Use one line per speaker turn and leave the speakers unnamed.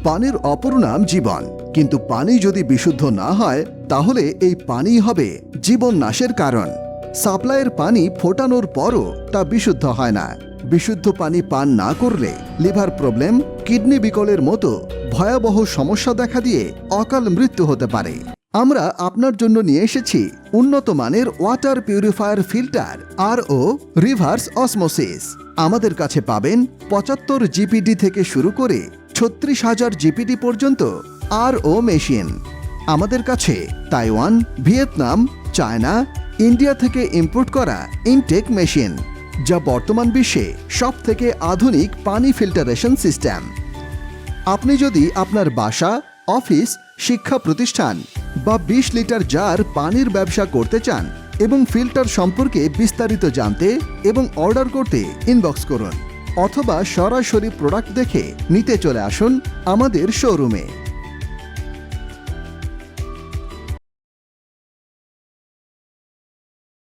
পানির অপর নাম জীবন, কিন্তু পানি যদি বিশুদ্ধ না হয় তাহলে এই পানি হবে জীবন নাশের কারণ। সাপ্লাইয়ের পানি ফোটানোর পরও তা বিশুদ্ধ হয় না। বিশুদ্ধ পানি পান না করলে লিভার প্রবলেম, কিডনি বিকলের মতো ভয়াবহ সমস্যা দেখা দিয়ে অকাল মৃত্যু হতে পারে। আমরা আপনার জন্য নিয়ে এসেছি উন্নত মানের water purifier filter RO reverse osmosis. আমাদের কাছে পাবেন 75 জিপিডি থেকে শুরু করে 36,000 জিপিডি পর্যন্ত RO মেশিন। আমাদের কাছে তাইওয়ান, ভিয়েতনাম, চায়না, ইন্ডিয়া থেকে ইম্পোর্ট করা ইনটেক মেশিন, যা বর্তমান বিশ্বে সবথেকে আধুনিক পানি ফিল্টারেশন সিস্টেম। আপনি যদি আপনার বাসা, অফিস, শিক্ষা প্রতিষ্ঠান বা 20 লিটার জার পানির ব্যবসা করতে চান এবং ফিল্টার সম্পর্কে বিস্তারিত জানতে এবং অর্ডার করতে ইনবক্স করুন, অথবা সরাসরি প্রোডাক্ট দেখে নিতে চলে আসুন আমাদের শোরুমে।